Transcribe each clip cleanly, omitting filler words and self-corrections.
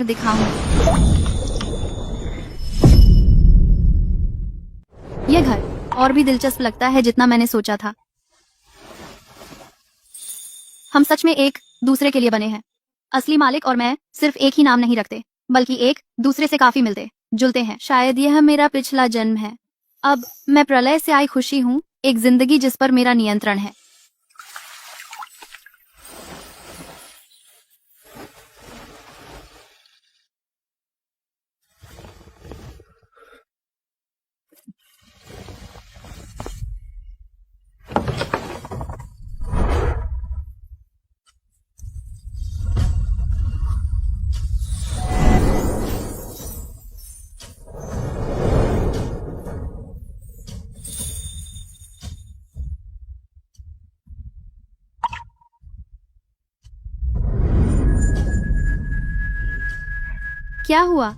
दिखाऊं। यह घर और भी दिलचस्प लगता है जितना मैंने सोचा था। हम सच में एक दूसरे के लिए बने हैं। असली मालिक और मैं सिर्फ एक ही नाम नहीं रखते, बल्कि एक दूसरे से काफी मिलते जुलते हैं। शायद यह मेरा पिछला जन्म है। अब मैं प्रलय से आई खुशी हूँ, एक जिंदगी जिस पर मेरा नियंत्रण है। क्या हुआ?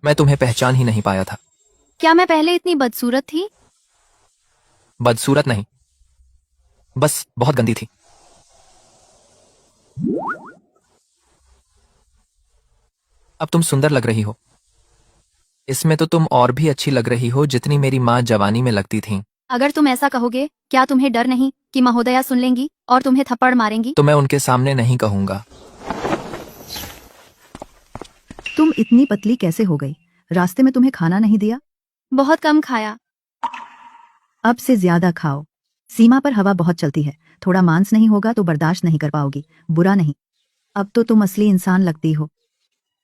मैं तुम्हें पहचान ही नहीं पाया था। क्या मैं पहले इतनी बदसूरत थी? बदसूरत नहीं, बस बहुत गंदी थी। अब तुम सुंदर लग रही हो। इसमें तो तुम और भी अच्छी लग रही हो जितनी मेरी माँ जवानी में लगती थी। अगर तुम ऐसा कहोगे, क्या तुम्हें डर नहीं कि महोदया सुन लेंगी और तुम्हें थप्पड़ मारेंगी? तो मैं उनके सामने नहीं कहूंगा। तुम इतनी पतली कैसे हो गई? रास्ते में तुम्हें खाना नहीं दिया? बहुत कम खाया। अब से ज्यादा खाओ। सीमा पर हवा बहुत चलती है, थोड़ा मांस नहीं होगा तो बर्दाश्त नहीं कर पाओगी। बुरा नहीं, अब तो तुम असली इंसान लगती हो।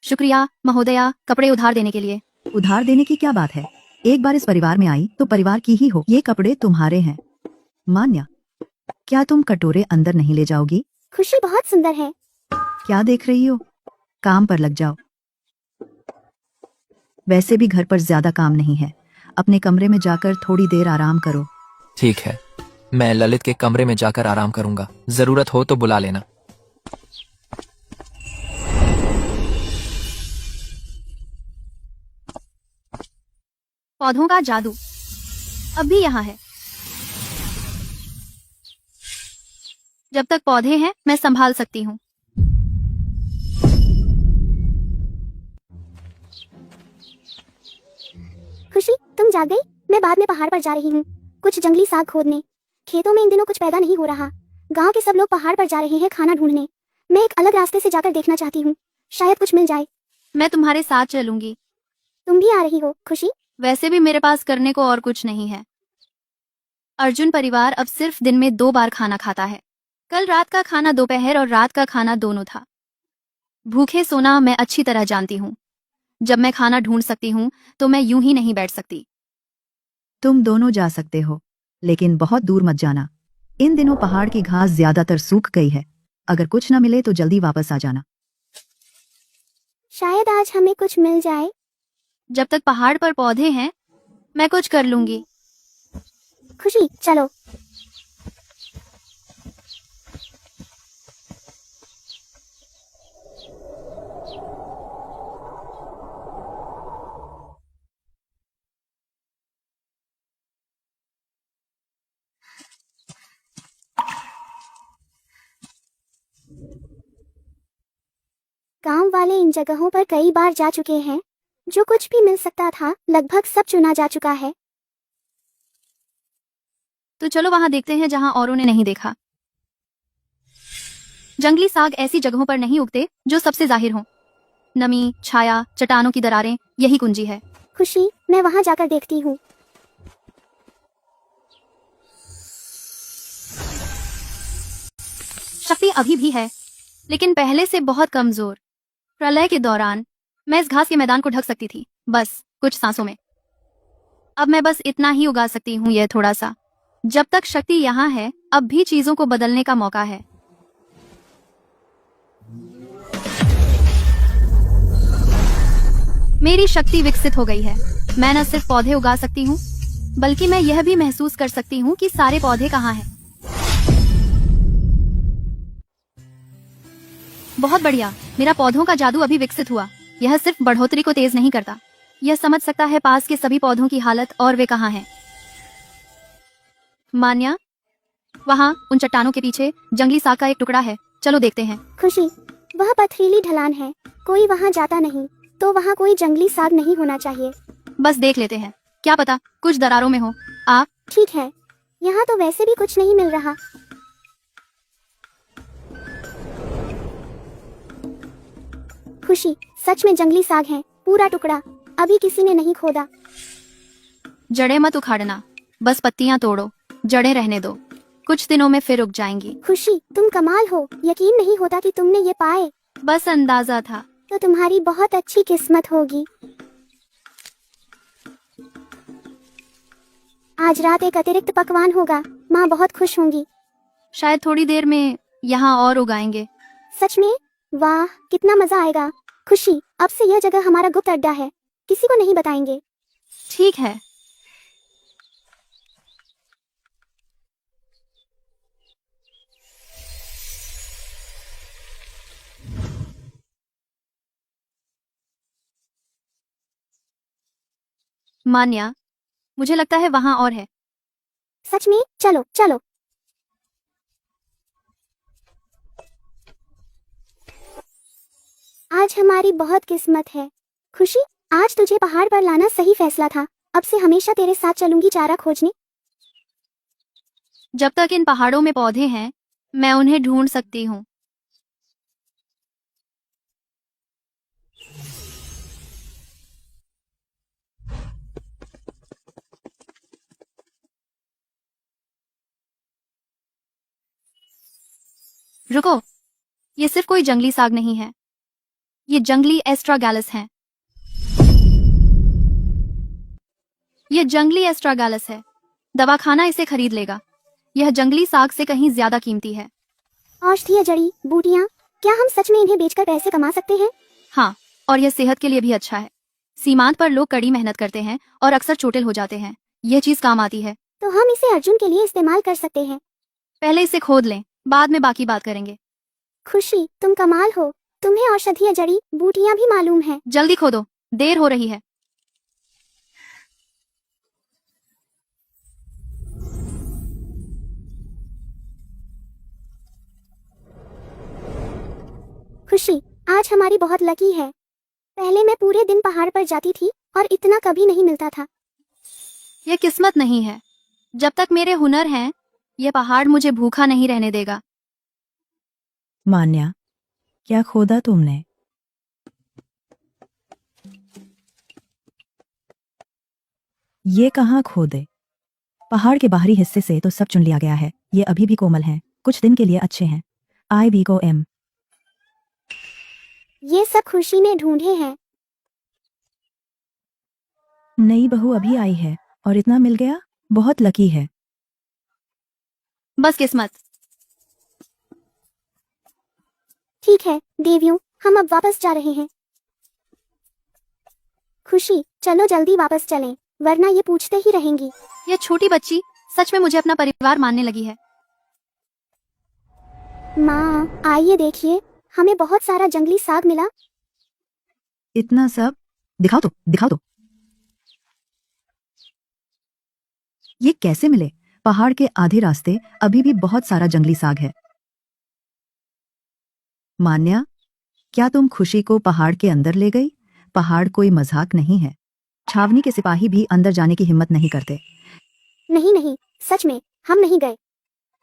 शुक्रिया महोदया, कपड़े उधार देने के लिए। उधार देने की क्या बात है? एक बार इस परिवार में आई तो परिवार की ही हो। ये कपड़े तुम्हारे हैं। मान्या, क्या तुम कटोरे अंदर नहीं ले जाओगी? खुशी बहुत सुंदर है। क्या देख रही हो? काम पर लग जाओ। वैसे भी घर पर ज्यादा काम नहीं है, अपने कमरे में जाकर थोड़ी देर आराम करो। ठीक है, मैं ललित के कमरे में जाकर आराम करूंगा। जरूरत हो तो बुला लेना। पौधों का जादू अब भी यहाँ है। जब तक पौधे हैं मैं संभाल सकती हूँ। खुशी, तुम जाग गई? मैं बाद में पहाड़ पर जा रही हूँ, कुछ जंगली साग खोदने। खेतों में इन दिनों कुछ पैदा नहीं हो रहा। गांव के सब लोग पहाड़ पर जा रहे हैं खाना ढूंढने। मैं एक अलग रास्ते से जाकर देखना चाहती हूँ, शायद कुछ मिल जाए। मैं तुम्हारे साथ चलूंगी। तुम भी आ रही हो खुशी? वैसे भी मेरे पास करने को और कुछ नहीं है। अर्जुन परिवार अब सिर्फ दिन में 2 बार खाना खाता है। कल रात का खाना दोपहर और रात का खाना दोनों था। भूखे सोना मैं अच्छी तरह जानती हूँ। जब मैं खाना ढूंढ सकती हूँ तो मैं यूं ही नहीं बैठ सकती। तुम दोनों जा सकते हो, लेकिन बहुत दूर मत जाना। इन दिनों पहाड़ की घास ज्यादातर सूख गई है। अगर कुछ न मिले तो जल्दी वापस आ जाना। शायद आज हमें कुछ मिल जाए। जब तक पहाड़ पर पौधे हैं मैं कुछ कर लूंगी। खुशी, चलो। गांव वाले इन जगहों पर कई बार जा चुके हैं। जो कुछ भी मिल सकता था लगभग सब चुना जा चुका है। तो चलो वहां देखते हैं जहां औरों ने नहीं देखा। जंगली साग ऐसी जगहों पर नहीं उगते जो सबसे जाहिर हों। नमी, छाया, चट्टानों की दरारें, यही कुंजी है। खुशी, मैं वहां जाकर देखती हूँ। शक्ति अभी भी है, लेकिन पहले से बहुत कमजोर। प्रलय के दौरान मैं इस घास के मैदान को ढक सकती थी, बस कुछ सांसों में। अब मैं बस इतना ही उगा सकती हूँ, यह थोड़ा सा। जब तक शक्ति यहाँ है अब भी चीजों को बदलने का मौका है। मेरी शक्ति विकसित हो गई है। मैं न सिर्फ पौधे उगा सकती हूँ, बल्कि मैं यह भी महसूस कर सकती हूँ कि सारे पौधे कहाँ हैं। बहुत बढ़िया, मेरा पौधों का जादू अभी विकसित हुआ। यह सिर्फ बढ़ोतरी को तेज नहीं करता, यह समझ सकता है पास के सभी पौधों की हालत और वे कहाँ हैं। मान्या, वहाँ उन चट्टानों के पीछे जंगली साग का एक टुकड़ा है, चलो देखते हैं। खुशी, वह पथरीली ढलान है, कोई वहाँ जाता नहीं, तो वहाँ कोई जंगली साग नहीं होना चाहिए। बस देख लेते हैं, क्या पता कुछ दरारों में हो। ठीक है, यहाँ तो वैसे भी कुछ नहीं मिल रहा। खुशी, सच में जंगली साग है, पूरा टुकड़ा, अभी किसी ने नहीं खोदा। जड़ें मत उखाड़ना, बस पत्तियां तोड़ो, जड़ें रहने दो, कुछ दिनों में फिर उग जाएंगी। खुशी, तुम कमाल हो, यकीन नहीं होता कि तुमने ये पाए। बस अंदाजा था। तो तुम्हारी बहुत अच्छी किस्मत होगी। आज रात एक अतिरिक्त पकवान होगा, माँ बहुत खुश होंगी। शायद थोड़ी देर में यहाँ और उगाएंगे। सच में? वाह, कितना मजा आएगा। खुशी, अब से यह जगह हमारा गुप्त अड्डा है, किसी को नहीं बताएंगे। ठीक है। मान्या, मुझे लगता है वहाँ और है। सच में? चलो चलो। आज हमारी बहुत किस्मत है। खुशी, आज तुझे पहाड़ पर लाना सही फैसला था। अब से हमेशा तेरे साथ चलूंगी चारा खोजने। जब तक इन पहाड़ों में पौधे हैं, मैं उन्हें ढूंढ सकती हूँ। रुको, ये सिर्फ कोई जंगली साग नहीं है, ये जंगली एस्ट्रागैलस है। ये जंगली एस्ट्रागैलस है। दवाखाना इसे खरीद लेगा। यह जंगली साग से कहीं ज्यादा कीमती है। औषधीय जड़ी बूटियाँ, क्या हम सच में इन्हें बेचकर पैसे कमा सकते हैं? हाँ, और यह सेहत के लिए भी अच्छा है। सीमांत पर लोग कड़ी मेहनत करते हैं और अक्सर चोटिल हो जाते हैं। यह चीज काम आती है। तो हम इसे अर्जुन के लिए इस्तेमाल कर सकते हैं। पहले इसे खोद लें, बाद में बाकी बात करेंगे। खुशी, तुम कमाल हो, तुम्हें औषधीय जड़ी बूटियाँ भी मालूम है। जल्दी खोदो, देर हो रही है। खुशी, आज हमारी बहुत लकी है। पहले मैं पूरे दिन पहाड़ पर जाती थी और इतना कभी नहीं मिलता था। यह किस्मत नहीं है। जब तक मेरे हुनर हैं, यह पहाड़ मुझे भूखा नहीं रहने देगा। मान्या, क्या खोदा तुमने? ये कहाँ खोदे? पहाड़ के बाहरी हिस्से से तो सब चुन लिया गया है। ये अभी भी कोमल हैं, कुछ दिन के लिए अच्छे हैं। आई बी को एम। ये सब खुशी ने ढूंढे हैं। नई बहू अभी आई है और इतना मिल गया, बहुत लकी है। बस किस्मत। ठीक है देवियों, हम अब वापस जा रहे हैं। खुशी, चलो जल्दी वापस चलें, वरना ये पूछते ही रहेंगी। यह छोटी बच्ची सच में मुझे अपना परिवार मानने लगी है। माँ, आइए देखिए, हमें बहुत सारा जंगली साग मिला। इतना सब? दिखाओ तो, दिखाओ तो। ये कैसे मिले? पहाड़ के आधे रास्ते अभी भी बहुत सारा जंगली साग है। मान्या, क्या तुम खुशी को पहाड़ के अंदर ले गई? पहाड़ कोई मजाक नहीं है। छावनी के सिपाही भी अंदर जाने की हिम्मत नहीं करते। नहीं नहीं, सच में हम नहीं गए।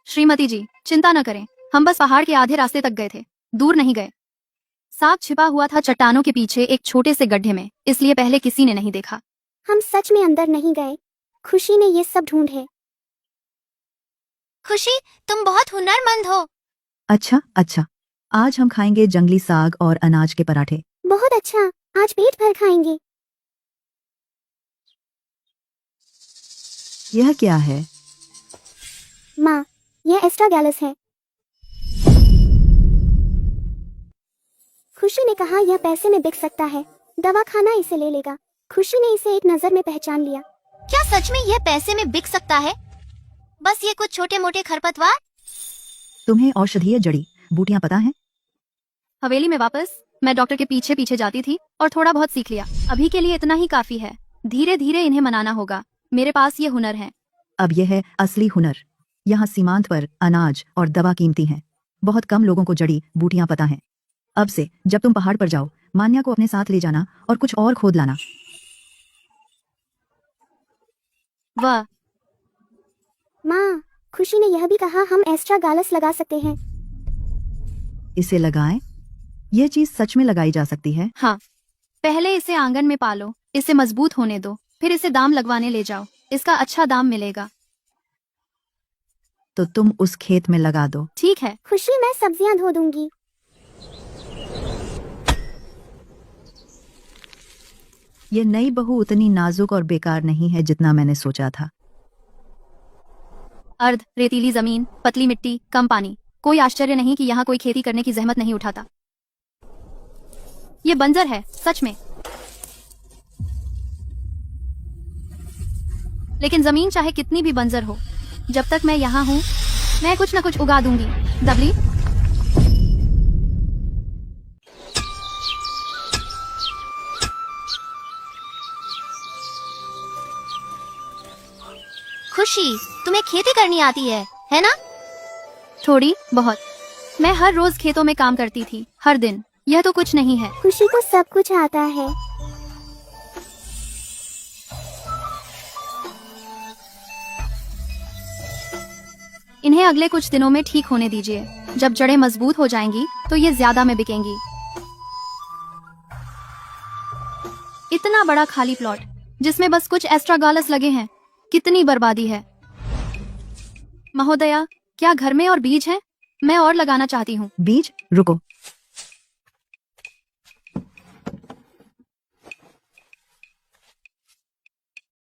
श्रीमती जी, चिंता न करें, हम बस पहाड़ के आधे रास्ते तक गए थे, दूर नहीं गए। साग छिपा हुआ था चट्टानों के पीछे एक छोटे से गड्ढे में, इसलिए पहले किसी ने नहीं देखा। हम सच में अंदर नहीं गए, खुशी ने ये सब ढूंढे। खुशी, तुम बहुत हुनरमंद हो। अच्छा अच्छा, आज हम खाएंगे जंगली साग और अनाज के पराठे। बहुत अच्छा, आज पेट भर खाएंगे। यह क्या है? माँ, यह एस्ट्रागैलस है। खुशी ने कहा यह पैसे में बिक सकता है, दवाखाना इसे ले लेगा। खुशी ने इसे एक नजर में पहचान लिया। क्या सच में यह पैसे में बिक सकता है? बस ये कुछ छोटे मोटे खरपतवार? तुम्हें औषधीय जड़ी बूटियां पता है? हवेली में वापस मैं डॉक्टर के पीछे पीछे जाती थी और थोड़ा बहुत सीख लिया। अभी के लिए इतना ही काफी है, धीरे धीरे इन्हें मनाना होगा। मेरे पास ये हुनर है। अब यह है असली हुनर। यहाँ सीमांत पर अनाज और दवा कीमती हैं। बहुत कम लोगों को जड़ी बूटियां पता हैं। अब से जब तुम पहाड़ पर जाओ मान्या को अपने साथ ले जाना और कुछ और खोद लाना। वाह, माँ, खुशी ने यह भी कहा हम एक्स्ट्रा गालस लगा सकते हैं। इसे लगाएं। यह चीज सच में लगाई जा सकती है। हाँ, पहले इसे आंगन में पालो, इसे मजबूत होने दो, फिर इसे दाम लगवाने ले जाओ, इसका अच्छा दाम मिलेगा। तो तुम उस खेत में लगा दो। ठीक है। खुशी, मैं सब्जियां धो दूंगी। ये नई बहू उतनी नाजुक और बेकार नहीं है जितना मैंने सोचा था। अर्ध रेतीली जमीन, पतली मिट्टी, कम पानी। कोई आश्चर्य नहीं कि यहाँ कोई खेती करने की जहमत नहीं उठाता। ये बंजर है, सच में। लेकिन जमीन चाहे कितनी भी बंजर हो, जब तक मैं यहाँ हूँ, मैं कुछ न कुछ उगा दूंगी। डबली, खुशी, तुम्हें खेती करनी आती है ना? थोड़ी बहुत। मैं हर रोज खेतों में काम करती थी, हर दिन। यह तो कुछ नहीं है। खुशी को सब कुछ आता है। इन्हें अगले कुछ दिनों में ठीक होने दीजिए। जब जड़ें मजबूत हो जाएंगी तो ये ज्यादा में बिकेंगी। इतना बड़ा खाली प्लॉट जिसमें बस कुछ एस्ट्रागालस लगे हैं, कितनी बर्बादी है। महोदया, क्या घर में और बीज हैं? मैं और लगाना चाहती हूँ। बीज? रुको,